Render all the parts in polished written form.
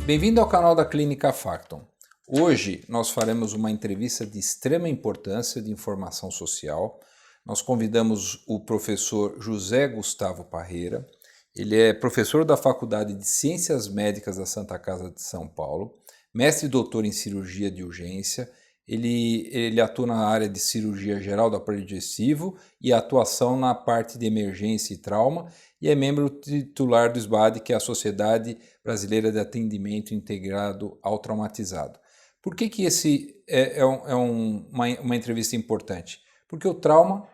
Bem-vindo ao canal da Clínica Facton. Hoje nós faremos uma entrevista de extrema importância de informação social. Nós convidamos o professor José Gustavo Parreira. Ele é professor da Faculdade de Ciências Médicas da Santa Casa de São Paulo, mestre e doutor em cirurgia de urgência. Ele atua na área de cirurgia geral do aparelho digestivo e atuação na parte de emergência e trauma, e é membro titular do SBAD, que é a Sociedade Brasileira de Atendimento Integrado ao Traumatizado. Por que esse uma entrevista importante? Porque o trauma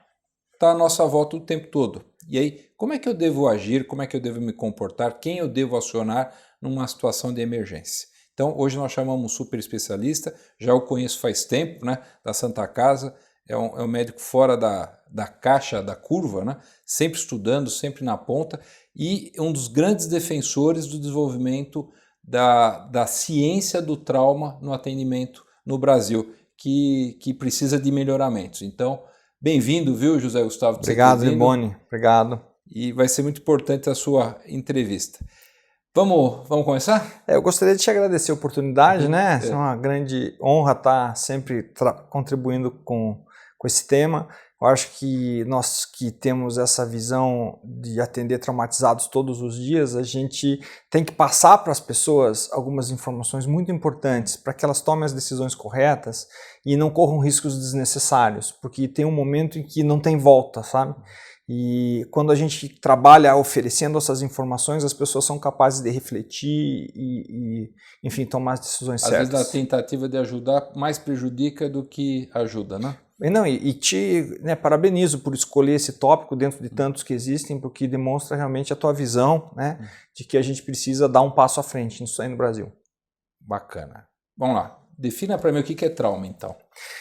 está à nossa volta o tempo todo. E aí, como é que eu devo agir, como é que eu devo me comportar, quem eu devo acionar numa situação de emergência? Então, hoje nós chamamos um super especialista, já o conheço faz tempo, né, da Santa Casa, é um médico fora da caixa, da curva, né, sempre estudando, sempre na ponta, e um dos grandes defensores do desenvolvimento da ciência do trauma no atendimento no Brasil, que precisa de melhoramentos. Então, bem-vindo, viu, José Gustavo? Obrigado, Liboni. Obrigado. E vai ser muito importante a sua entrevista. Vamos começar? Eu gostaria de te agradecer a oportunidade, né? É uma grande honra estar sempre contribuindo com esse tema. Eu acho que nós que temos essa visão de atender traumatizados todos os dias, a gente tem que passar para as pessoas algumas informações muito importantes para que elas tomem as decisões corretas e não corram riscos desnecessários, porque tem um momento em que não tem volta, sabe? E quando a gente trabalha oferecendo essas informações, as pessoas são capazes de refletir e enfim, tomar as decisões certas. Às vezes a tentativa de ajudar mais prejudica do que ajuda, né? Não, e te parabenizo por escolher esse tópico dentro de tantos que existem, porque demonstra realmente a tua visão, né, de que a gente precisa dar um passo à frente nisso aí no Brasil. Bacana. Vamos lá. Defina para mim o que é trauma, então.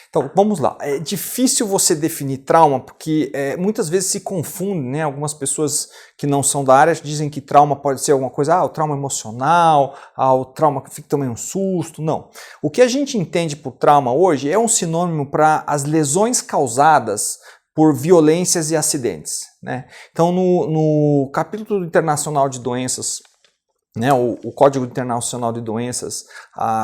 Então, vamos lá. É difícil você definir trauma porque muitas vezes se confunde, né? Algumas pessoas que não são da área dizem que trauma pode ser alguma coisa, o trauma emocional, o trauma que fica também um susto. Não. O que a gente entende por trauma hoje é um sinônimo para as lesões causadas por violências e acidentes, né? Então, no capítulo internacional de doenças, né, o Código Internacional de Doenças,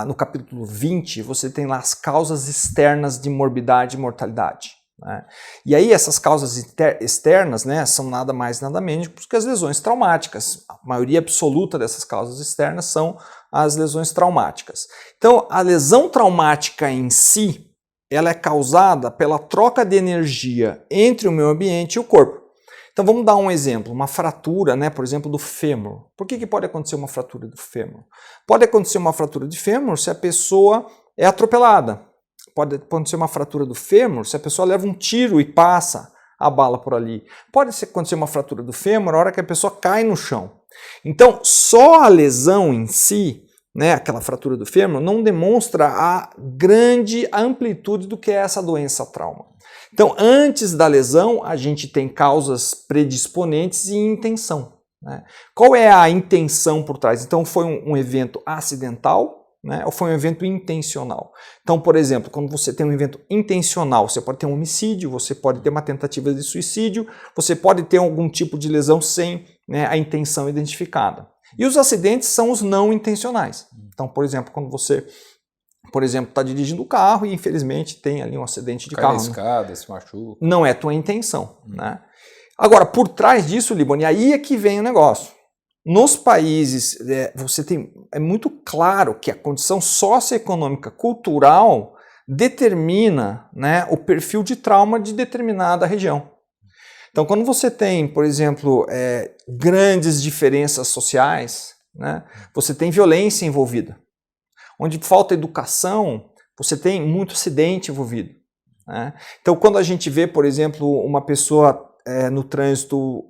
no capítulo 20, você tem lá as causas externas de morbidade e mortalidade. Né? E aí essas causas externas, né, são nada mais nada menos que as lesões traumáticas. A maioria absoluta dessas causas externas são as lesões traumáticas. Então a lesão traumática em si, ela é causada pela troca de energia entre o meio ambiente e o corpo. Então vamos dar um exemplo, uma fratura, né, por exemplo, do fêmur. Por que pode acontecer uma fratura do fêmur? Pode acontecer uma fratura de fêmur se a pessoa é atropelada. Pode acontecer uma fratura do fêmur se a pessoa leva um tiro e passa a bala por ali. Pode acontecer uma fratura do fêmur na hora que a pessoa cai no chão. Então só a lesão em si, né, aquela fratura do fêmur, não demonstra a grande amplitude do que é essa doença trauma. Então, antes da lesão, a gente tem causas predisponentes e intenção. Né? Qual é a intenção por trás? Então, foi um evento acidental, né, ou foi um evento intencional? Então, por exemplo, quando você tem um evento intencional, você pode ter um homicídio, você pode ter uma tentativa de suicídio, você pode ter algum tipo de lesão sem, né, a intenção identificada. E os acidentes são os não intencionais. Então, por exemplo, quando você está dirigindo o carro e infelizmente tem ali um acidente de carro. Cai na escada, se machuca. Não é tua intenção. Né? Agora, por trás disso, Liboni, aí é que vem o negócio. Nos países, é muito claro que a condição socioeconômica cultural determina, né, o perfil de trauma de determinada região. Então, quando você tem, por exemplo, grandes diferenças sociais, né, você tem violência envolvida. Onde falta educação, você tem muito acidente envolvido. Né? Então, quando a gente vê, por exemplo, uma pessoa no trânsito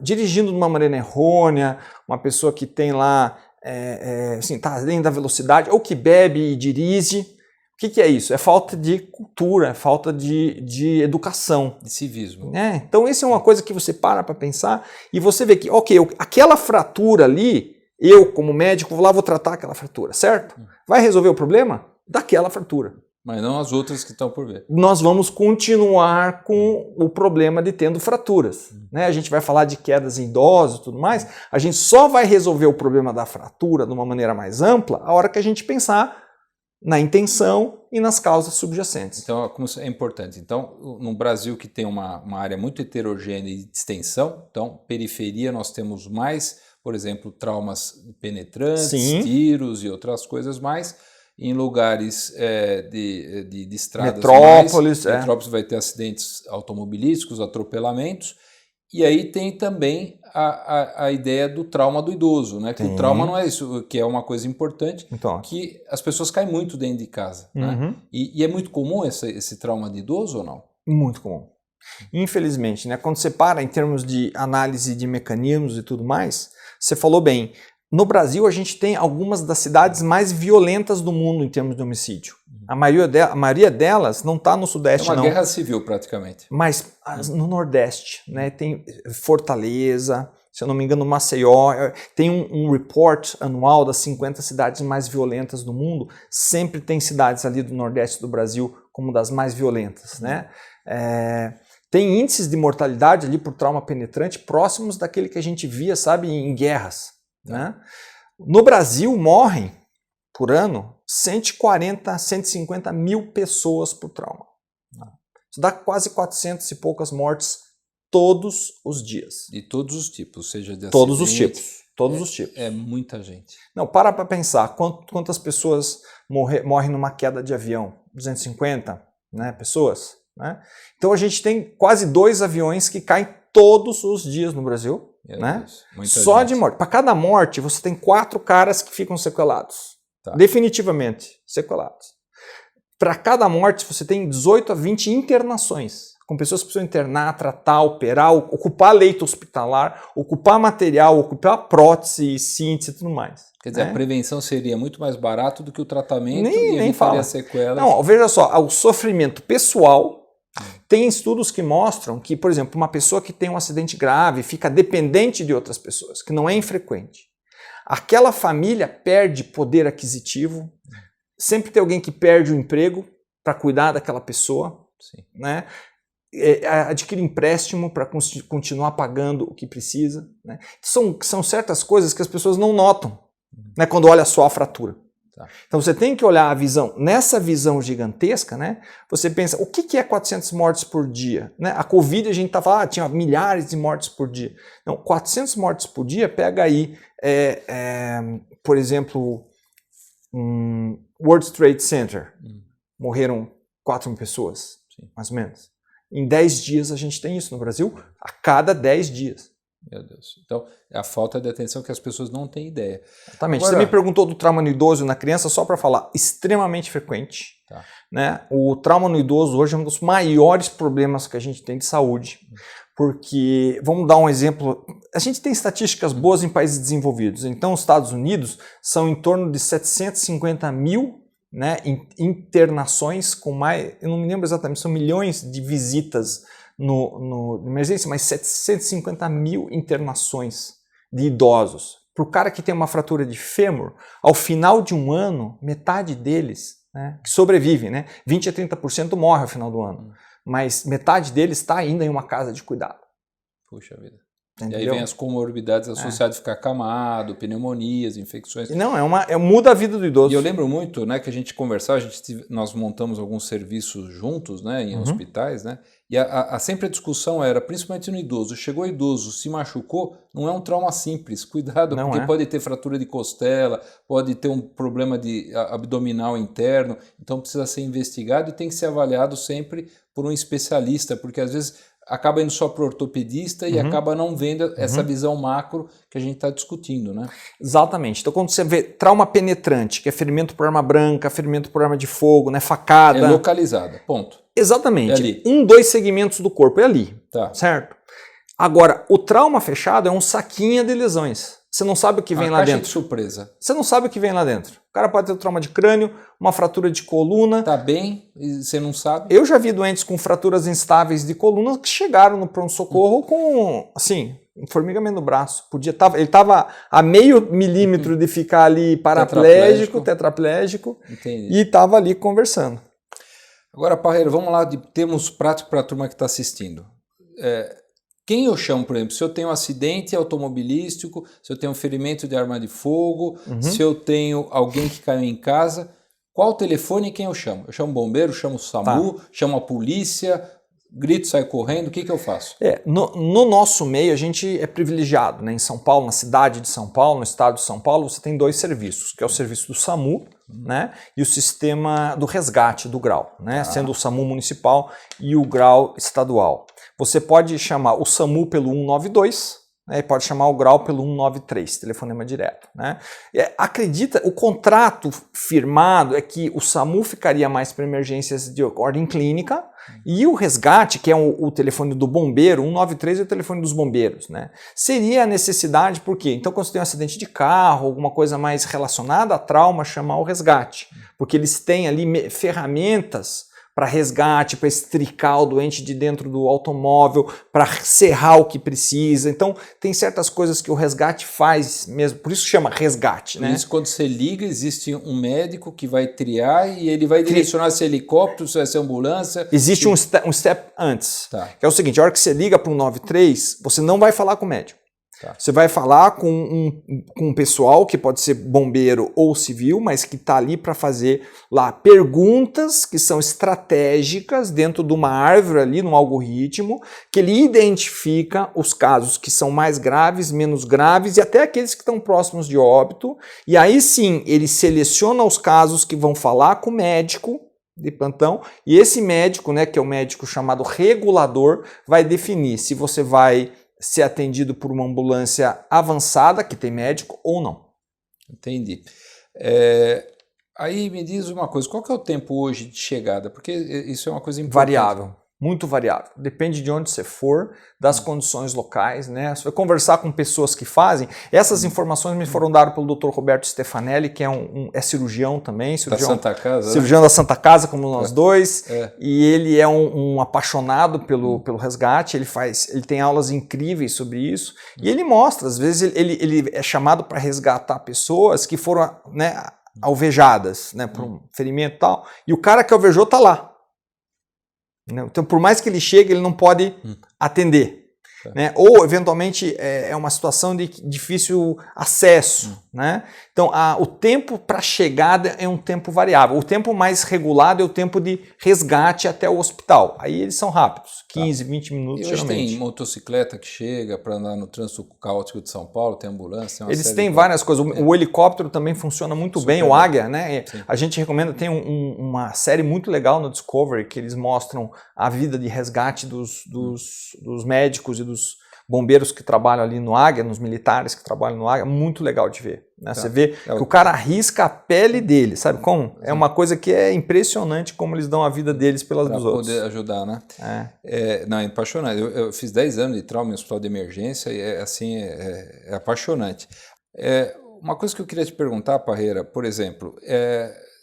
dirigindo de uma maneira errônea, uma pessoa que tem lá, está além da velocidade, ou que bebe e dirige, o que é isso? É falta de cultura, é falta de educação. De civismo. Então, isso é uma coisa que você para pensar e você vê que, aquela fratura ali, eu, como médico, vou tratar aquela fratura, certo? Vai resolver o problema daquela fratura. Mas não as outras que estão por ver. Nós vamos continuar com o problema de tendo fraturas. Né? A gente vai falar de quedas em idosos e tudo mais. A gente só vai resolver o problema da fratura de uma maneira mais ampla a hora que a gente pensar na intenção e nas causas subjacentes. Então, como é importante. Então, no Brasil, que tem uma área muito heterogênea de extensão, então, periferia, nós temos mais, por exemplo, traumas penetrantes, Sim. tiros e outras coisas mais. Em lugares de estradas metrópolis, metrópolis vai ter acidentes automobilísticos, atropelamentos. E aí tem também a ideia do trauma do idoso, né? Que o trauma não é isso, que é uma coisa importante, então, que as pessoas caem muito dentro de casa. Né? E é muito comum esse trauma de idoso ou não? Muito comum. Infelizmente, né? Quando você para em termos de análise de mecanismos e tudo mais, você falou bem, no Brasil a gente tem algumas das cidades mais violentas do mundo em termos de homicídio. A maioria delas não está no Sudeste, não. É uma não. guerra civil, praticamente. Mas no Nordeste, né? Tem Fortaleza, se eu não me engano, Maceió. Tem um report anual das 50 cidades mais violentas do mundo. Sempre tem cidades ali do Nordeste do Brasil como das mais violentas, né? Tem índices de mortalidade ali por trauma penetrante próximos daquele que a gente via, sabe, em guerras. Né? No Brasil morrem por ano 140, 150 mil pessoas por trauma. Isso dá quase 400 e poucas mortes todos os dias. De todos os tipos, seja de todos acidentes. Os tipos. Todos os tipos. É muita gente. Não, para pensar, quantas pessoas morrem numa queda de avião? 250, né, pessoas? Né? Então a gente tem quase 2 aviões que caem todos os dias no Brasil. Né? Só gente. De morte. Para cada morte, você tem 4 caras que ficam sequelados. Tá. Definitivamente sequelados. Para cada morte, você tem 18 a 20 internações. Com pessoas que precisam internar, tratar, operar, ocupar leito hospitalar, ocupar material, ocupar prótese, síntese e tudo mais. Quer dizer, a prevenção seria muito mais barato do que o tratamento nem evitaria fala. Sequelas. Não, veja só, o sofrimento pessoal. Tem estudos que mostram que, por exemplo, uma pessoa que tem um acidente grave fica dependente de outras pessoas, que não é infrequente. Aquela família perde poder aquisitivo, sempre tem alguém que perde o emprego para cuidar daquela pessoa, né? Adquire empréstimo para continuar pagando o que precisa. Né? São certas coisas que as pessoas não notam, né, quando olha só a fratura. Então você tem que olhar a visão, nessa visão gigantesca, né? Você pensa, o que é 400 mortes por dia? Né? A Covid a gente tá falando, tinha milhares de mortes por dia. Não, 400 mortes por dia, pega aí, por exemplo, World Trade Center, morreram 4 mil pessoas, mais ou menos. Em 10 dias a gente tem isso no Brasil, a cada 10 dias. Meu Deus. Então, é a falta de atenção que as pessoas não têm ideia. Exatamente. Agora, você me perguntou do trauma no idoso e na criança, só para falar, extremamente frequente. Tá. Né? O trauma no idoso hoje é um dos maiores problemas que a gente tem de saúde. Porque, vamos dar um exemplo, a gente tem estatísticas boas em países desenvolvidos. Então, os Estados Unidos são em torno de 750 mil, né, internações com mais, eu não me lembro exatamente, são milhões de visitas no emergência, mas 750 mil internações de idosos. Para o cara que tem uma fratura de fêmur, ao final de um ano, metade deles, né, que sobrevive, né, 20 a 30% morre ao final do ano, mas metade deles está ainda em uma casa de cuidado. Puxa vida. Entendeu? E aí vem as comorbidades associadas a ficar acamado, pneumonias, infecções. Não, muda a vida do idoso. E eu lembro muito, né, que a gente conversava, nós montamos alguns serviços juntos, né, em hospitais, né, e sempre a discussão era, principalmente no idoso, chegou idoso, se machucou, não é um trauma simples, cuidado, não porque pode ter fratura de costela, pode ter um problema de abdominal interno, então precisa ser investigado e tem que ser avaliado sempre por um especialista, porque às vezes acaba indo só para o ortopedista e acaba não vendo essa visão macro que a gente está discutindo, né? Exatamente. Então, quando você vê trauma penetrante, que é ferimento por arma branca, ferimento por arma de fogo, né, facada... É localizada, ponto. Exatamente. É ali. 2 segmentos do corpo, é ali, tá. Certo? Agora, o trauma fechado é um saquinho de lesões. Você não sabe o que vem lá dentro. De surpresa. Você não sabe o que vem lá dentro. O cara pode ter um trauma de crânio, uma fratura de coluna. Tá bem e você não sabe? Eu já vi doentes com fraturas instáveis de coluna que chegaram no pronto-socorro com, assim, um formigamento no braço. Ele estava a meio milímetro de ficar ali paraplégico, tetraplégico, Entendi. e estava ali conversando. Agora, Parreira, vamos lá de termos práticos para a turma que está assistindo. Quem eu chamo, por exemplo, se eu tenho um acidente automobilístico, se eu tenho um ferimento de arma de fogo, se eu tenho alguém que caiu em casa, qual o telefone e quem eu chamo? Eu chamo o bombeiro, chamo o SAMU, chamo a polícia, grito, saio correndo, o que eu faço? No nosso meio, a gente é privilegiado, né? Em São Paulo, na cidade de São Paulo, no estado de São Paulo, você tem 2 serviços, que é o serviço do SAMU, né? E o sistema do resgate do grau, né? Sendo o SAMU municipal e o grau estadual. Você pode chamar o SAMU pelo 192, né? E pode chamar o grau pelo 193, telefonema direto, né? Acredita, o contrato firmado é que o SAMU ficaria mais para emergências de ordem clínica, e o resgate, que é o telefone do bombeiro, 193 é o telefone dos bombeiros, né? Seria a necessidade, por quê? Então, quando você tem um acidente de carro, alguma coisa mais relacionada a trauma, chamar o resgate. Porque eles têm ali ferramentas para resgate, para estricar o doente de dentro do automóvel, para serrar o que precisa. Então, tem certas coisas que o resgate faz mesmo, por isso chama resgate, né? Por isso, quando você liga, existe um médico que vai triar e ele vai direcionar se é helicóptero, se vai ser ambulância. Existe um step antes, que é o seguinte, a hora que você liga para o 193, você não vai falar com o médico. Você vai falar com um pessoal que pode ser bombeiro ou civil, mas que está ali para fazer lá perguntas que são estratégicas dentro de uma árvore ali, num algoritmo, que ele identifica os casos que são mais graves, menos graves e até aqueles que estão próximos de óbito. E aí sim, ele seleciona os casos que vão falar com o médico de plantão, e esse médico, né, que é o médico chamado regulador, vai definir se você vai ser atendido por uma ambulância avançada, que tem médico, ou não. Entendi. Aí me diz uma coisa, qual que é o tempo hoje de chegada? Porque isso é uma coisa importante. Variável, muito variável. Depende de onde você for, das condições locais, né? Você vai conversar com pessoas que fazem. Essas informações me foram dadas pelo Dr. Roberto Stefanelli, que é cirurgião também. Cirurgião da Santa Casa. Cirurgião da Santa Casa, como nós dois. E ele é um apaixonado pelo resgate. Ele tem aulas incríveis sobre isso. E ele mostra, às vezes ele é chamado para resgatar pessoas que foram, né, alvejadas, né, por um ferimento e tal. E o cara que alvejou está lá. Então, por mais que ele chegue, ele não pode atender. Né? Ou, eventualmente, é uma situação de difícil acesso. Né? Então, o tempo para chegada é um tempo variável. O tempo mais regulado é o tempo de resgate até o hospital. Aí eles são rápidos, 15, 20 minutos, geralmente. Tem motocicleta que chega para andar no trânsito caótico de São Paulo, tem ambulância, tem eles têm várias coisas. O helicóptero também funciona muito bem, o Águia, né? A gente recomenda, tem uma série muito legal no Discovery que eles mostram a vida de resgate dos médicos e dos bombeiros que trabalham ali no Águia, nos militares que trabalham no Águia, muito legal de ver. Né? Você vê que o cara arrisca a pele dele, sabe como? É uma coisa que é impressionante como eles dão a vida deles pelas dos outros. Para poder ajudar, né? Não, é apaixonante. Eu fiz 10 anos de trauma em hospital de emergência e é apaixonante. Uma coisa que eu queria te perguntar, Parreira, por exemplo,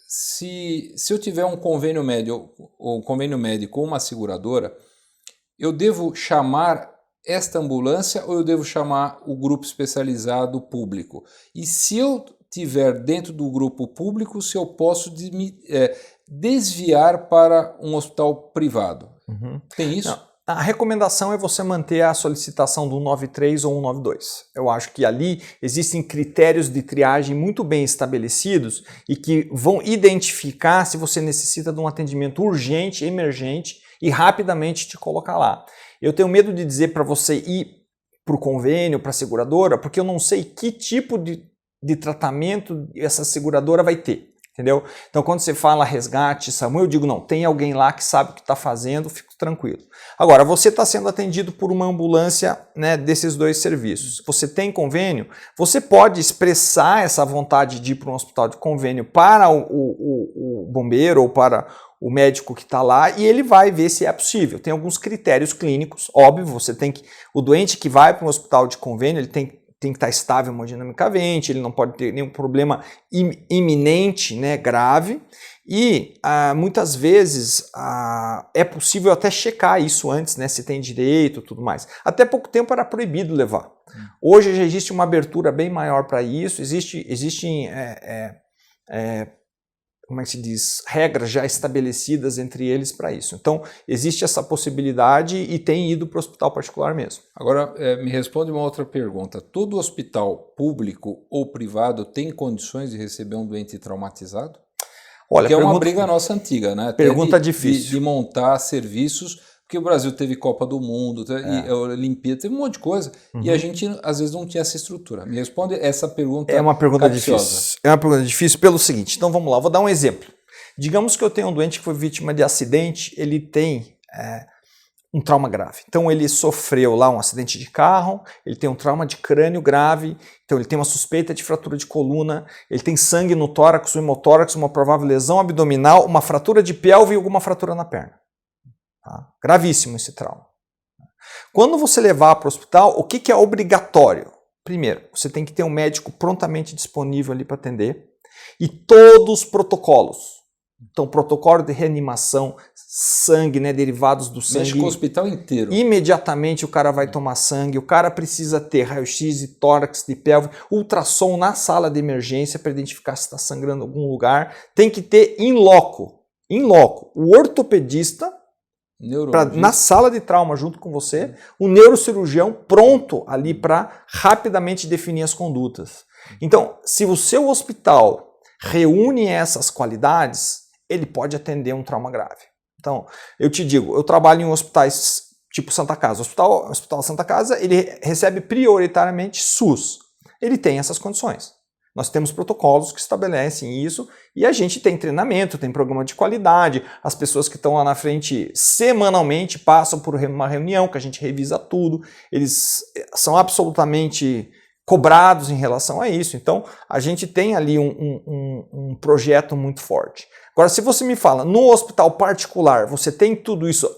se eu tiver um convênio médico ou uma seguradora, eu devo chamar esta ambulância ou eu devo chamar o grupo especializado público? E se eu tiver dentro do grupo público, se eu posso me desviar para um hospital privado? Tem isso? Não. A recomendação é você manter a solicitação do 193 ou 192. Eu acho que ali existem critérios de triagem muito bem estabelecidos e que vão identificar se você necessita de um atendimento urgente, emergente e rapidamente te colocar lá. Eu tenho medo de dizer para você ir para o convênio, para a seguradora, porque eu não sei que tipo de tratamento essa seguradora vai ter, entendeu? Então, quando você fala resgate, SAMU, eu digo, não, tem alguém lá que sabe o que está fazendo, fico tranquilo. Agora, você está sendo atendido por uma ambulância, né, desses 2 serviços. Você tem convênio, você pode expressar essa vontade de ir para um hospital de convênio para o bombeiro ou para o médico que está lá e ele vai ver se é possível. Tem alguns critérios clínicos, óbvio, o doente que vai para um hospital de convênio, ele tem que estar estável hemodinamicamente, ele não pode ter nenhum problema iminente, né, grave, e muitas vezes é possível até checar isso antes, né, se tem direito e tudo mais. Até pouco tempo era proibido levar. Hoje já existe uma abertura bem maior para isso, existem como é que se diz, regras já estabelecidas entre eles para isso. Então, existe essa possibilidade e tem ido para o hospital particular mesmo. Agora, me responde uma outra pergunta. Todo hospital público ou privado tem condições de receber um doente traumatizado? Olha, porque é uma briga nossa antiga, né? Pergunta difícil. De montar serviços, porque o Brasil teve Copa do Mundo, e Olimpíada, teve um monte de coisa, e a gente às vezes não tinha essa estrutura. Me responde essa pergunta. É uma pergunta difícil. É uma pergunta difícil pelo seguinte, então vamos lá, vou dar um exemplo. Digamos que eu tenho um doente que foi vítima de acidente, ele tem um trauma grave. Então ele sofreu lá um acidente de carro, ele tem um trauma de crânio grave, então ele tem uma suspeita de fratura de coluna, ele tem sangue no tórax, no hemotórax, uma provável lesão abdominal, uma fratura de pelve e alguma fratura na perna. Tá? Gravíssimo esse trauma. Quando você levar para o hospital, o que é obrigatório? Primeiro, você tem que ter um médico prontamente disponível ali para atender e todos os protocolos. Então, protocolo de reanimação, sangue, né, derivados do sangue. Mexe com o hospital inteiro. Imediatamente o cara vai tomar sangue, o cara precisa ter raio-x de tórax, de pelve, ultrassom na sala de emergência para identificar se está sangrando em algum lugar. Tem que ter in loco, o ortopedista na sala de trauma junto com você, o neurocirurgião pronto ali para rapidamente definir as condutas. Então, se o seu hospital reúne essas qualidades, ele pode atender um trauma grave. Então, eu te digo, eu trabalho em hospitais tipo Santa Casa. O Hospital Santa Casa, ele recebe prioritariamente SUS. Ele tem essas condições. Nós temos protocolos que estabelecem isso e a gente tem treinamento, tem programa de qualidade. As pessoas que estão lá na frente semanalmente passam por uma reunião que a gente revisa tudo. Eles são absolutamente cobrados em relação a isso. Então, a gente tem ali um projeto muito forte. Agora, se você me fala, no hospital particular, você tem tudo isso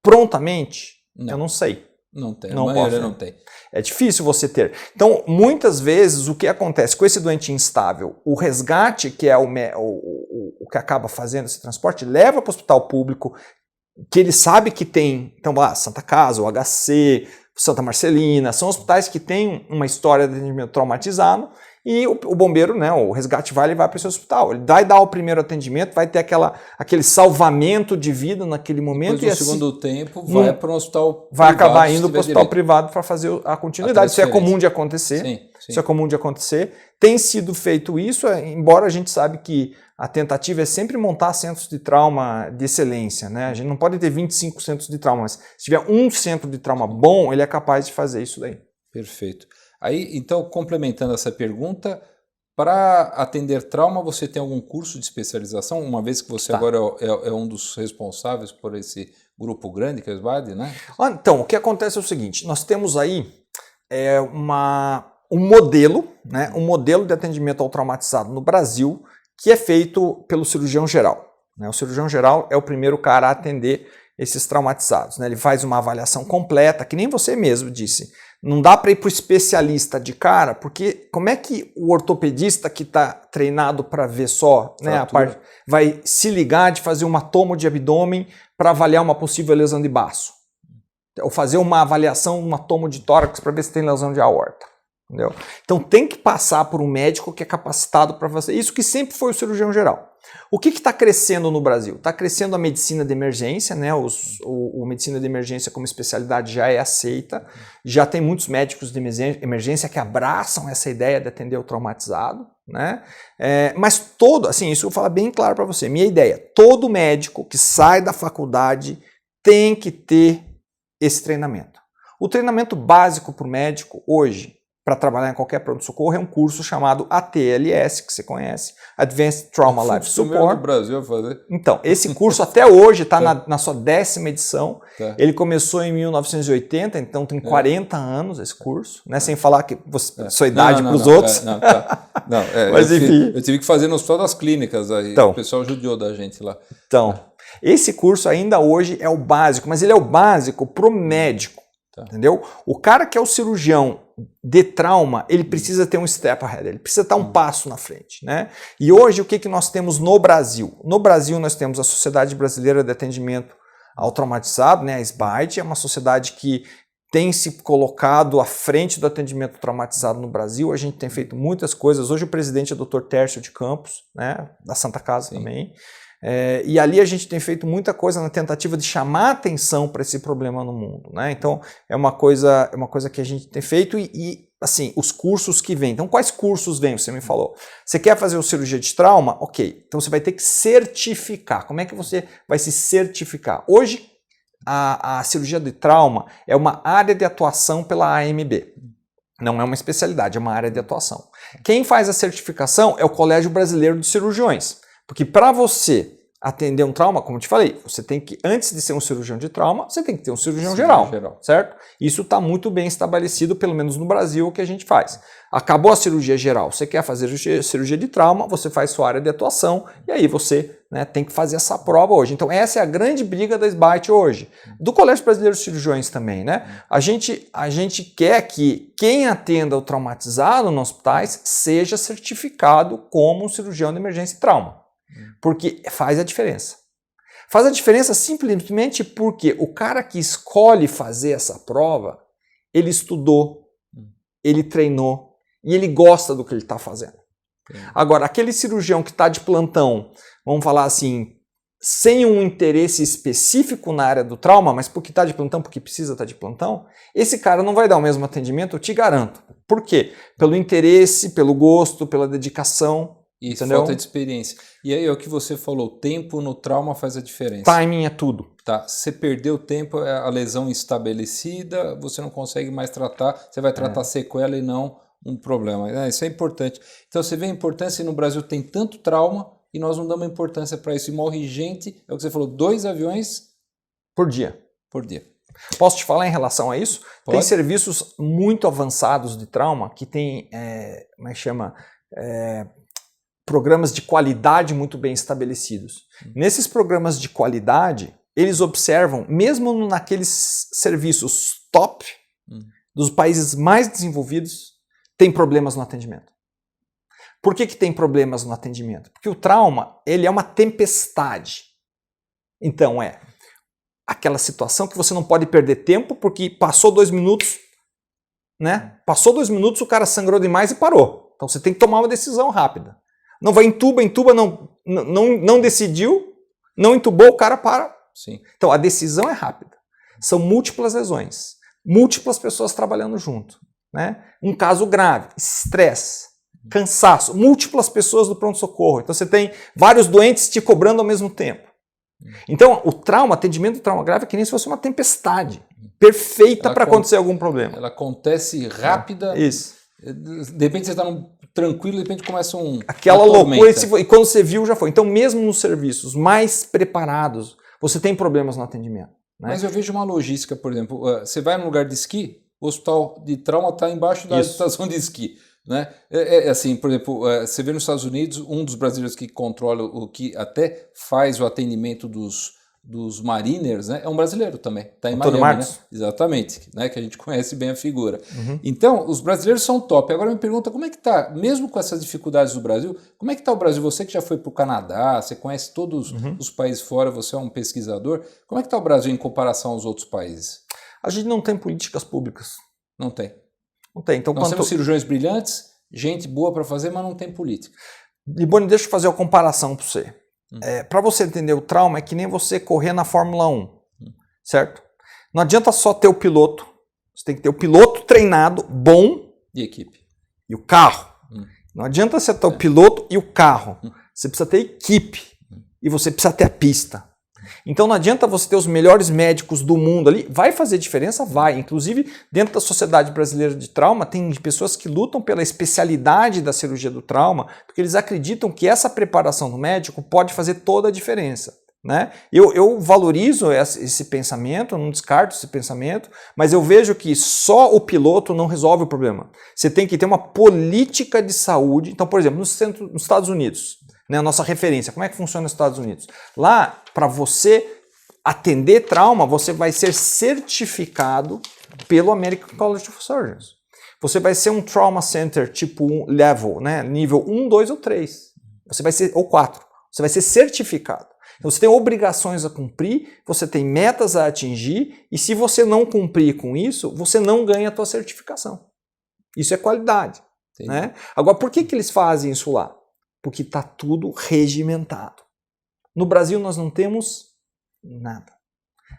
prontamente? Não. Eu não sei. Não tem, a maioria não tem. É difícil você ter. Então, muitas vezes, o que acontece com esse doente instável, o resgate, que é o que acaba fazendo esse transporte, leva para o hospital público, que ele sabe que tem, então, Santa Casa, o HC, Santa Marcelina, são hospitais que têm uma história de atendimento traumatizado, e o bombeiro, né, o resgate vai levar para esse hospital. Ele vai dar o primeiro atendimento, vai ter aquele salvamento de vida naquele momento. Depois, no segundo tempo, vai para um hospital privado. Vai acabar indo para o hospital privado para fazer a continuidade. Isso é comum de acontecer. Sim. Isso é comum de acontecer. Tem sido feito isso, embora a gente sabe que a tentativa é sempre montar centros de trauma de excelência, né? A gente não pode ter 25 centros de trauma, mas se tiver um centro de trauma bom, ele é capaz de fazer isso daí. Perfeito. Aí, então, complementando essa pergunta, para atender trauma, você tem algum curso de especialização? Uma vez que você agora é um dos responsáveis por esse grupo grande, que é o SBAD, né? Então, o que acontece é o seguinte, nós temos aí um modelo, né, um modelo de atendimento ao traumatizado no Brasil, que é feito pelo cirurgião geral. Né? O cirurgião geral é o primeiro cara a atender esses traumatizados. Né? Ele faz uma avaliação completa, que nem você mesmo disse. Não dá para ir para o especialista de cara, porque como é que o ortopedista que está treinado para ver só, né, a parte, vai se ligar de fazer uma tomo de abdômen para avaliar uma possível lesão de baço? Ou fazer uma avaliação, uma tomo de tórax para ver se tem lesão de aorta. Entendeu? Então tem que passar por um médico que é capacitado para fazer isso, que sempre foi o cirurgião geral. O que está crescendo no Brasil? Está crescendo a medicina de emergência, né? O medicina de emergência como especialidade já é aceita, já tem muitos médicos de emergência que abraçam essa ideia de atender o traumatizado, né? Mas assim, isso eu vou falar bem claro para você, minha ideia, todo médico que sai da faculdade tem que ter esse treinamento. O treinamento básico para o médico hoje, para trabalhar em qualquer pronto-socorro, é um curso chamado ATLS, que você conhece, Advanced Trauma Life Support. Do Brasil a fazer. Então, esse curso até hoje está na sua 10ª edição. Ele começou em 1980, então tem 40 anos esse curso, né? Sem falar que sua idade para os outros. Mas enfim. Eu tive que fazer no Hospital das Clínicas, aí então, o pessoal judiou da gente lá. Então, esse curso ainda hoje é o básico, mas ele é o básico para o médico. Entendeu? O cara que é o cirurgião de trauma, ele precisa ter um step ahead, ele precisa estar um passo na frente, né? E hoje o que nós temos no Brasil? No Brasil nós temos a Sociedade Brasileira de Atendimento ao Traumatizado, né? A SBAT, é uma sociedade que tem se colocado à frente do atendimento traumatizado no Brasil. A gente tem feito muitas coisas. Hoje o presidente é o Dr. Tércio de Campos, né, da Santa Casa também. E ali a gente tem feito muita coisa na tentativa de chamar atenção para esse problema no mundo, né? Então é uma coisa que a gente tem feito e assim, os cursos que vêm. Então quais cursos vêm? Você me falou. Você quer fazer o cirurgia de trauma? Ok. Então você vai ter que certificar. Como é que você vai se certificar? Hoje a cirurgia de trauma é uma área de atuação pela AMB. Não é uma especialidade, é uma área de atuação. Quem faz a certificação é o Colégio Brasileiro de Cirurgiões. Porque para você atender um trauma, como eu te falei, você tem que, antes de ser um cirurgião de trauma, você tem que ter um cirurgião geral, certo? Isso está muito bem estabelecido, pelo menos no Brasil, o que a gente faz. Acabou a cirurgia geral, você quer fazer cirurgia de trauma, você faz sua área de atuação e aí você, né, tem que fazer essa prova hoje. Então essa é a grande briga da SBAT hoje. Do Colégio Brasileiro de Cirurgiões também, né? A gente quer que quem atenda o traumatizado nos hospitais seja certificado como um cirurgião de emergência e trauma. Porque faz a diferença. Faz a diferença simplesmente porque o cara que escolhe fazer essa prova, ele estudou, ele treinou e ele gosta do que ele está fazendo. Agora, aquele cirurgião que está de plantão, vamos falar assim, sem um interesse específico na área do trauma, mas porque está de plantão, porque precisa estar de plantão, esse cara não vai dar o mesmo atendimento, eu te garanto. Por quê? Pelo interesse, pelo gosto, pela dedicação. Isso, entendeu? Falta de experiência. E aí é o que você falou, tempo no trauma faz a diferença. Timing é tudo. Tá, você perdeu tempo, a lesão estabelecida, você não consegue mais tratar, você vai tratar sequela e não um problema. Isso é importante. Então você vê a importância, e no Brasil tem tanto trauma e nós não damos importância para isso. E morre gente, é o que você falou, 2 aviões por dia. Posso te falar em relação a isso? Pode? Tem serviços muito avançados de trauma que tem, como é que chama? Programas de qualidade muito bem estabelecidos. Nesses programas de qualidade, eles observam, mesmo naqueles serviços top dos países mais desenvolvidos, tem problemas no atendimento. Por que tem problemas no atendimento? Porque o trauma, ele é uma tempestade. Então aquela situação que você não pode perder tempo porque passou 2 minutos, né? Passou 2 minutos, o cara sangrou demais e parou. Então você tem que tomar uma decisão rápida. Não vai entuba, não decidiu, não entubou, o cara para. Sim. Então a decisão é rápida. São múltiplas lesões, múltiplas pessoas trabalhando junto, né? Um caso grave, estresse, cansaço, múltiplas pessoas do pronto-socorro. Então você tem vários doentes te cobrando ao mesmo tempo. Então o atendimento do trauma grave é que nem se fosse uma tempestade perfeita para acontecer algum problema. Ela acontece rápida. Isso. De repente você está tranquilo, de repente começa aquela loucura e quando você viu já foi. Então mesmo nos serviços mais preparados, você tem problemas no atendimento. Né? Mas eu vejo uma logística, por exemplo, você vai num lugar de esqui, o hospital de trauma está embaixo da estação de esqui. Né? Assim, por exemplo, você vê nos Estados Unidos, um dos brasileiros que controla o que até faz o atendimento dos Mariners, né? É um brasileiro também, está em Miami, né? Exatamente, né? Que a gente conhece bem a figura. Então, os brasileiros são top. Agora me pergunta, como é que está, mesmo com essas dificuldades do Brasil, como é que está o Brasil? Você que já foi para o Canadá, você conhece todos os países fora, você é um pesquisador, como é que está o Brasil em comparação aos outros países? A gente não tem políticas públicas. Não tem. Não tem. Então, nós temos cirurgiões brilhantes, gente boa para fazer, mas não tem política. Liboni, deixa eu fazer uma comparação para você. Para você entender o trauma, é que nem você correr na Fórmula 1, certo? Não adianta só ter o piloto, você tem que ter o piloto treinado, bom, e equipe. E o carro. Não adianta você ter o piloto e o carro, você precisa ter equipe e você precisa ter a pista. Então não adianta você ter os melhores médicos do mundo ali, vai fazer diferença? Vai. Inclusive, dentro da Sociedade Brasileira de Trauma, tem pessoas que lutam pela especialidade da cirurgia do trauma, porque eles acreditam que essa preparação do médico pode fazer toda a diferença. Né? Eu valorizo esse pensamento, não descarto esse pensamento, mas eu vejo que só o piloto não resolve o problema. Você tem que ter uma política de saúde. Então, por exemplo, nos Estados Unidos, né, a nossa referência, como é que funciona nos Estados Unidos? Lá, para você atender trauma, você vai ser certificado pelo American College of Surgeons. Você vai ser um Trauma Center tipo level, né, nível 1, 2 ou 3. Você vai ser, ou 4. Você vai ser certificado. Então você tem obrigações a cumprir, você tem metas a atingir, e se você não cumprir com isso, você não ganha a tua certificação. Isso é qualidade. Né? Agora, por que eles fazem isso lá? Porque está tudo regimentado. No Brasil nós não temos nada.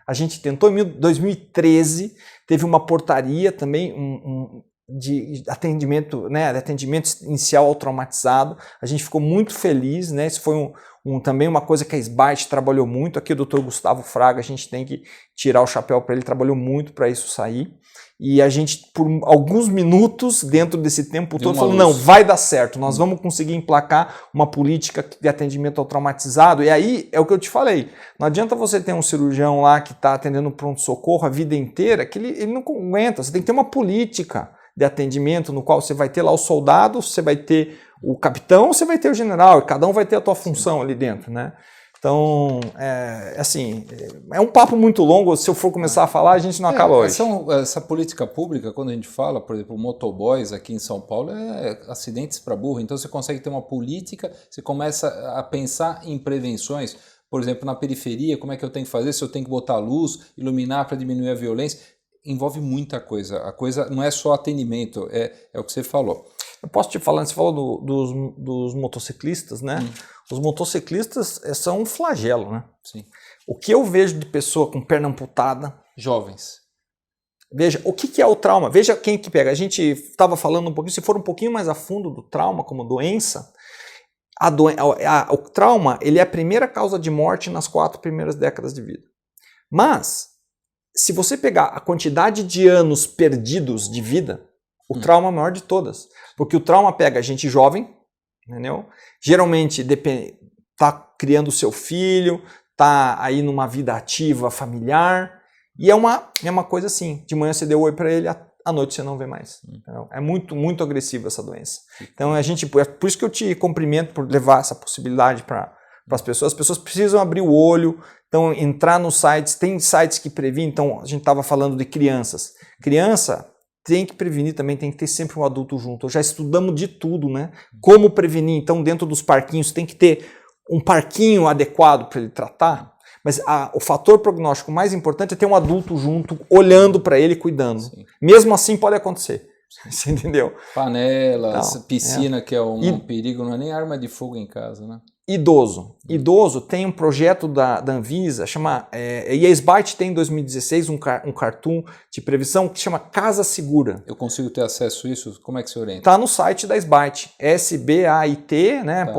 A gente tentou em 2013, teve uma portaria também de atendimento, né, de atendimento inicial ao traumatizado. A gente ficou muito feliz, né? Isso foi também uma coisa que a SBAT trabalhou muito. Aqui o Dr. Gustavo Fraga, a gente tem que tirar o chapéu para ele, trabalhou muito para isso sair. E a gente, por alguns minutos, dentro desse tempo todo, falou, não, vai dar certo, nós vamos conseguir emplacar uma política de atendimento ao traumatizado. E aí, é o que eu te falei, não adianta você ter um cirurgião lá que está atendendo pronto-socorro a vida inteira, que ele não aguenta, você tem que ter uma política de atendimento no qual você vai ter lá o soldado, você vai ter o capitão, você vai ter o general, e cada um vai ter a tua função ali dentro, né? Então, é um papo muito longo, se eu for começar a falar, a gente não acaba hoje. Essa política pública, quando a gente fala, por exemplo, motoboys aqui em São Paulo, é acidentes para burro, então você consegue ter uma política, você começa a pensar em prevenções, por exemplo, na periferia, como é que eu tenho que fazer, se eu tenho que botar luz, iluminar para diminuir a violência, envolve muita coisa, a coisa não é só atendimento, é o que você falou. Eu posso te falar, você falou dos motociclistas, né? Os motociclistas são um flagelo, né? Sim. O que eu vejo de pessoa com perna amputada... Jovens. Veja, o que é o trauma? Veja quem que pega. A gente estava falando um pouquinho, se for um pouquinho mais a fundo do trauma como doença, o trauma ele é a primeira causa de morte nas 4 primeiras décadas de vida. Mas, se você pegar a quantidade de anos perdidos de vida, o trauma é o maior de todas. Porque o trauma pega a gente jovem, entendeu? Geralmente está criando seu filho, está aí numa vida ativa, familiar, e é uma coisa assim, de manhã você deu oi para ele, à noite você não vê mais. Entendeu? É muito, muito agressiva essa doença. Então é por isso que eu te cumprimento por levar essa possibilidade para as pessoas. As pessoas precisam abrir o olho, então entrar nos sites, tem sites que previnem, então a gente estava falando de crianças. Criança tem que prevenir também, tem que ter sempre um adulto junto. Já estudamos de tudo, né? Como prevenir, então dentro dos parquinhos tem que ter um parquinho adequado para ele tratar, mas o fator prognóstico mais importante é ter um adulto junto, olhando para ele e cuidando. Sim. Mesmo assim pode acontecer, você entendeu? Panelas, piscina, que é um perigo, não é nem arma de fogo em casa, né? Idoso tem um projeto da Anvisa, e a SBAT tem em 2016 um cartoon de previsão que chama Casa Segura. Eu consigo ter acesso a isso? Como é que você orienta? Está no site da SBAT, sbait, né,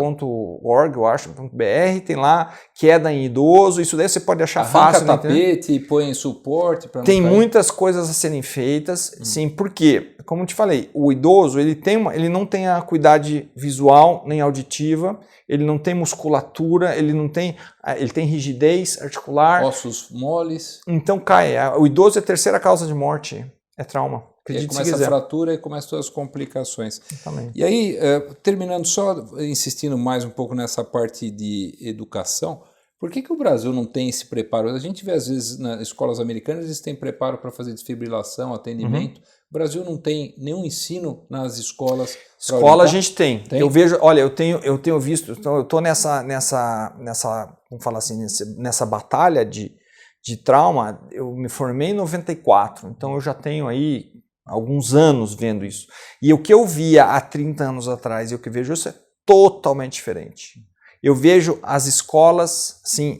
.org, eu acho, .br, tem lá, queda em idoso, isso daí você pode achar fácil. Arranca tapete e põe suporte para não Tem cair. Muitas coisas a serem feitas, sim, porque, como eu te falei, o idoso ele não tem a acuidade visual nem auditiva, ele não tem musculatura, ele tem rigidez articular. Ossos moles. Então cai. O idoso é a terceira causa de morte, é trauma. E aí começa a fratura e começa todas as complicações. Exatamente. E aí, terminando só, insistindo mais um pouco nessa parte de educação, por que o Brasil não tem esse preparo? A gente vê às vezes nas escolas americanas, eles têm preparo para fazer desfibrilação, atendimento. O Brasil não tem nenhum ensino nas escolas. Escola a gente tem. Eu vejo, olha, eu tenho visto, então eu estou vamos falar assim, nessa batalha de trauma. Eu me formei em 94, então eu já tenho aí alguns anos vendo isso. E o que eu via há 30 anos atrás e o que vejo hoje é totalmente diferente. Eu vejo as escolas, sim,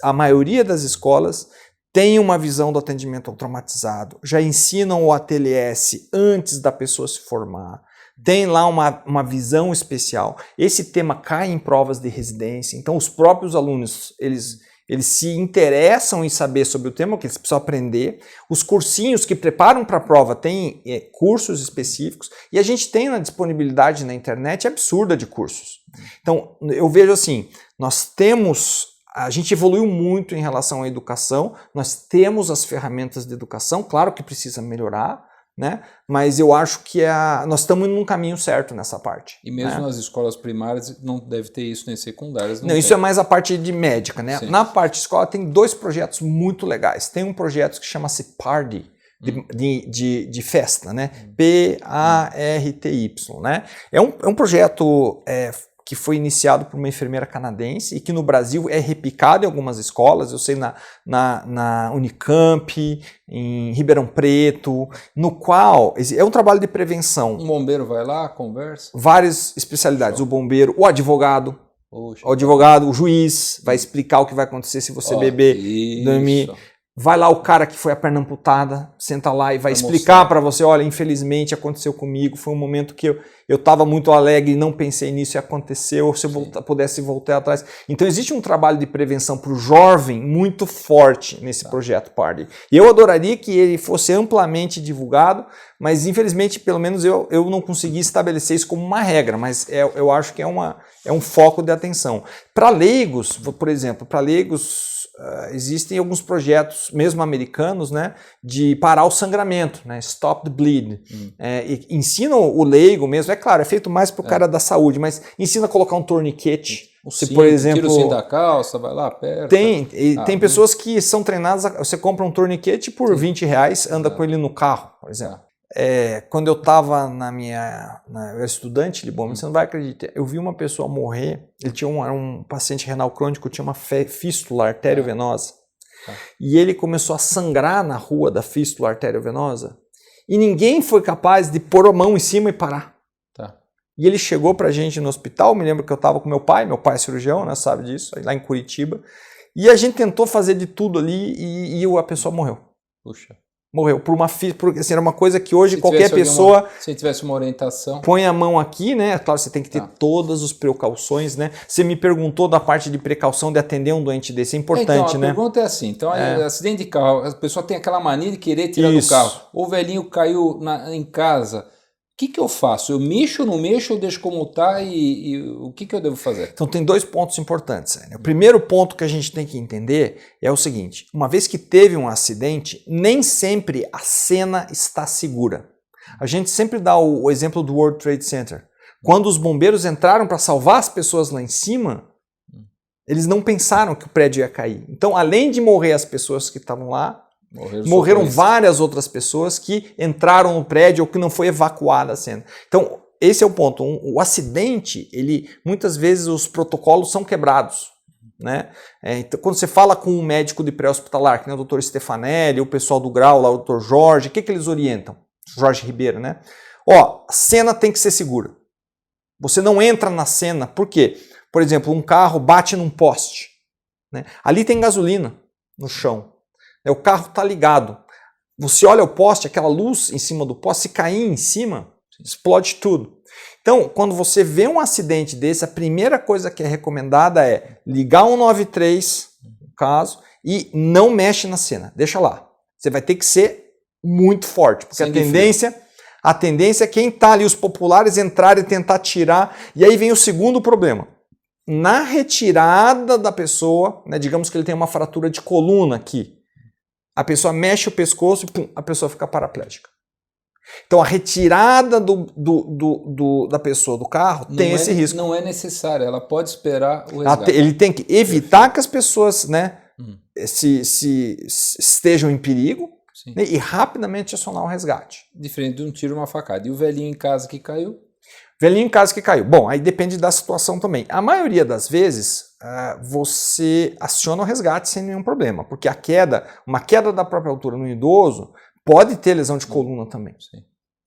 a maioria das escolas tem uma visão do atendimento ao traumatizado, já ensinam o ATLS antes da pessoa se formar, tem lá uma visão especial. Esse tema cai em provas de residência, então os próprios alunos, eles se interessam em saber sobre o tema, que eles precisam aprender. Os cursinhos que preparam para a prova têm cursos específicos, e a gente tem na disponibilidade na internet absurda de cursos. Então, eu vejo assim, a gente evoluiu muito em relação à educação, nós temos as ferramentas de educação, claro que precisa melhorar, né? Mas eu acho que nós estamos indo num caminho certo nessa parte. E mesmo nas escolas primárias não deve ter isso, nem secundárias. Não, isso é mais a parte de médica, né? Sim. Na parte de escola tem 2 projetos muito legais. Tem um projeto que chama-se Party, de festa, né? PARTY, né? É um projeto que foi iniciado por uma enfermeira canadense e que no Brasil é replicado em algumas escolas, eu sei na Unicamp, em Ribeirão Preto, no qual é um trabalho de prevenção. Um bombeiro vai lá, conversa? Várias especialidades, o bombeiro, o advogado, o juiz vai explicar o que vai acontecer se você beber, dormir. Vai lá o cara que foi a perna amputada, senta lá e vai explicar para você, olha, infelizmente aconteceu comigo, foi um momento que eu estava muito alegre e não pensei nisso e aconteceu, se eu pudesse voltar atrás. Então existe um trabalho de prevenção para o jovem muito forte nesse projeto Party. E eu adoraria que ele fosse amplamente divulgado, mas infelizmente, pelo menos eu não consegui estabelecer isso como uma regra, mas eu acho que é um foco de atenção. Para leigos, por exemplo, existem alguns projetos, mesmo americanos, né, de parar o sangramento, né, stop the bleed. E ensinam o leigo mesmo, é claro, é feito mais para o cara da saúde, mas ensina a colocar um torniquete. Por exemplo, tira o cinto da calça, vai lá, aperta. Tem pessoas que são treinadas, você compra um torniquete por R$20, anda com ele no carro, por exemplo. Quando eu estava eu era estudante de Bom, você não vai acreditar, eu vi uma pessoa morrer, ele tinha um paciente renal crônico, tinha uma fístula arteriovenosa, e ele começou a sangrar na rua da fístula arteriovenosa, e ninguém foi capaz de pôr a mão em cima e parar. E ele chegou pra gente no hospital, me lembro que eu estava com meu pai é cirurgião, né, sabe disso, lá em Curitiba, e a gente tentou fazer de tudo ali e a pessoa morreu. Puxa. Morreu por porque assim, era uma coisa que hoje qualquer pessoa... Se tivesse uma orientação... Põe a mão aqui, né? Claro, você tem que ter todas as precauções, né? Você me perguntou da parte de precaução de atender um doente desse, é importante, né? A pergunta é assim, acidente de carro, a pessoa tem aquela mania de querer tirar do carro, o velhinho caiu em casa, o que eu faço? Eu mexo ou não mexo, ou deixo como está e o que eu devo fazer? Então tem 2 pontos importantes. Né? O primeiro ponto que a gente tem que entender é o seguinte, uma vez que teve um acidente, nem sempre a cena está segura. A gente sempre dá o exemplo do World Trade Center. Quando os bombeiros entraram para salvar as pessoas lá em cima, eles não pensaram que o prédio ia cair. Então, além de morrer as pessoas que estavam lá, morreram várias outras pessoas que entraram no prédio ou que não foi evacuada a cena. Então, esse é o ponto. O acidente, muitas vezes os protocolos são quebrados. Né? Então, quando você fala com um médico de pré-hospitalar, que nem o Dr. Stefanelli, o pessoal do Grau, lá, o Dr. Jorge, o que eles orientam? Jorge Ribeiro, né? A cena tem que ser segura. Você não entra na cena, por quê? Por exemplo, um carro bate num poste. Né? Ali tem gasolina no chão. O carro está ligado. Você olha o poste, aquela luz em cima do poste, se cair em cima, explode tudo. Então, quando você vê um acidente desse, a primeira coisa que é recomendada é ligar 193, no caso, e não mexe na cena. Deixa lá. Você vai ter que ser muito forte, porque a tendência é quem está ali, os populares, entrarem e tentar tirar. E aí vem o segundo problema. Na retirada da pessoa, né, digamos que ele tem uma fratura de coluna aqui, a pessoa mexe o pescoço e a pessoa fica paraplégica. Então a retirada da pessoa do carro tem esse risco. Não é necessário, ela pode esperar o resgate. Ele tem que evitar que as pessoas, né, se estejam em perigo, né, e rapidamente acionar o resgate. Diferente de um tiro ou uma facada. E o velhinho em casa que caiu? Velhinho em casa que caiu. Bom, aí depende da situação também. A maioria das vezes, você aciona o resgate sem nenhum problema, porque uma queda da própria altura no idoso pode ter lesão de coluna também. Sim.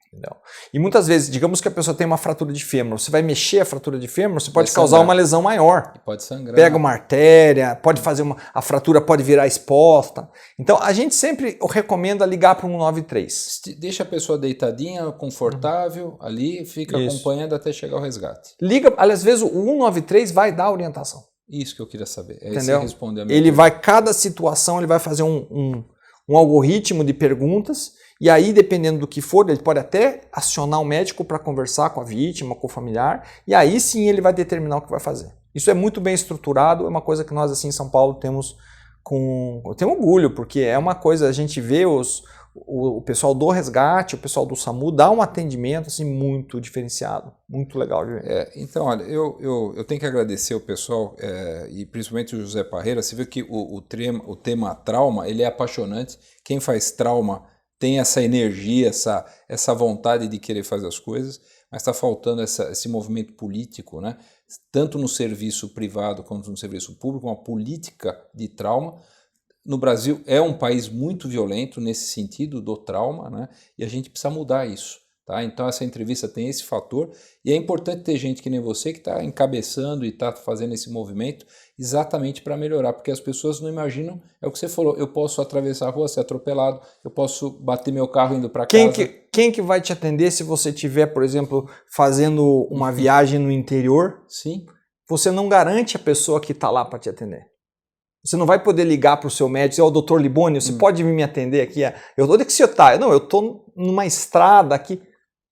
Entendeu? E muitas vezes, digamos que a pessoa tem uma fratura de fêmur, você vai mexer a fratura de fêmur, você pode causar uma lesão maior. E pode sangrar. Pega uma artéria, pode fazer a fratura pode virar exposta. Então a gente sempre recomenda ligar para o 193. Deixa a pessoa deitadinha, confortável, ali, fica acompanhando até chegar o resgate. Liga, às vezes o 193 vai dar orientação. Isso que eu queria saber. Entendeu? Responder a minha cada situação ele vai fazer um algoritmo de perguntas. E aí, dependendo do que for, ele pode até acionar o médico para conversar com a vítima, com o familiar, e aí sim ele vai determinar o que vai fazer. Isso é muito bem estruturado, é uma coisa que nós, assim, em São Paulo, temos orgulho, porque é uma coisa, a gente vê o pessoal do resgate, o pessoal do SAMU, dá um atendimento assim, muito diferenciado, muito legal de ver. Então, olha, eu tenho que agradecer o pessoal, e principalmente o José Parreira. Você vê que o tema trauma, ele é apaixonante. Quem faz trauma tem essa energia, essa vontade de querer fazer as coisas, mas está faltando esse movimento político, né? tanto no serviço privado quanto no serviço público, uma política de trauma. No Brasil é um país muito violento nesse sentido do trauma, né? E a gente precisa mudar isso. Tá? Então essa entrevista tem esse fator e é importante ter gente que nem você que está encabeçando e está fazendo esse movimento exatamente para melhorar, porque as pessoas não imaginam, é o que você falou, eu posso atravessar a rua, ser atropelado, eu posso bater meu carro indo para casa. Quem que vai te atender se você estiver, por exemplo, fazendo uma viagem no interior? Sim. Você não garante a pessoa que está lá para te atender. Você não vai poder ligar para o seu médico e dizer, ó, doutor Liboni, você pode vir me atender aqui? Onde é que você está? Não, eu estou numa estrada aqui.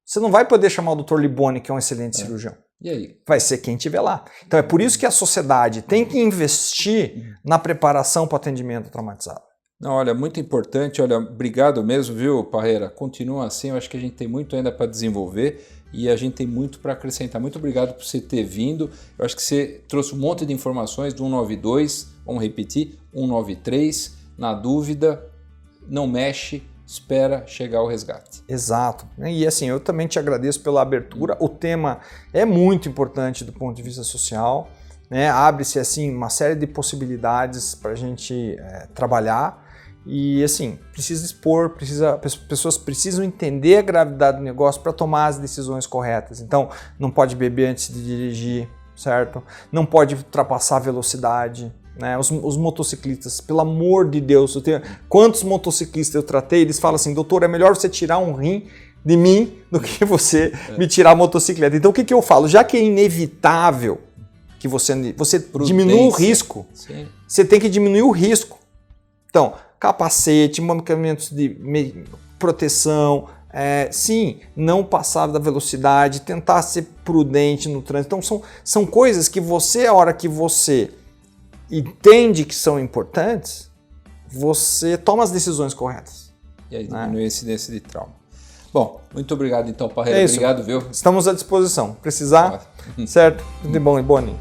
Você não vai poder chamar o Dr. Liboni, que é um excelente cirurgião. E aí? Vai ser quem estiver lá. Então é por isso que a sociedade tem que investir na preparação para o atendimento traumatizado. Não, olha, muito importante. Olha, obrigado mesmo, viu, Parreira? Continua assim, eu acho que a gente tem muito ainda para desenvolver e a gente tem muito para acrescentar. Muito obrigado por você ter vindo. Eu acho que você trouxe um monte de informações do 192, vamos repetir, 193. Na dúvida, não mexe, espera chegar o resgate. Exato. E assim, eu também te agradeço pela abertura. O tema é muito importante do ponto de vista social, né? Abre-se assim uma série de possibilidades para a gente trabalhar e assim, precisa expor, pessoas precisam entender a gravidade do negócio para tomar as decisões corretas. Então, não pode beber antes de dirigir, certo? Não pode ultrapassar a velocidade. Né, os motociclistas, pelo amor de Deus, quantos motociclistas eu tratei, eles falam assim, doutor, é melhor você tirar um rim de mim do que você me tirar a motocicleta. Então o que eu falo? Já que é inevitável que você diminua o risco, sim, você tem que diminuir o risco. Então, capacete, medicamentos de proteção, sim, não passar da velocidade, tentar ser prudente no trânsito. Então são coisas que você, a hora que você entende que são importantes, você toma as decisões corretas. E aí diminui a incidência de trauma. Bom, muito obrigado então, Parreira. Obrigado, viu? Estamos à disposição. Precisar, certo? Tudo de bom, Liboni.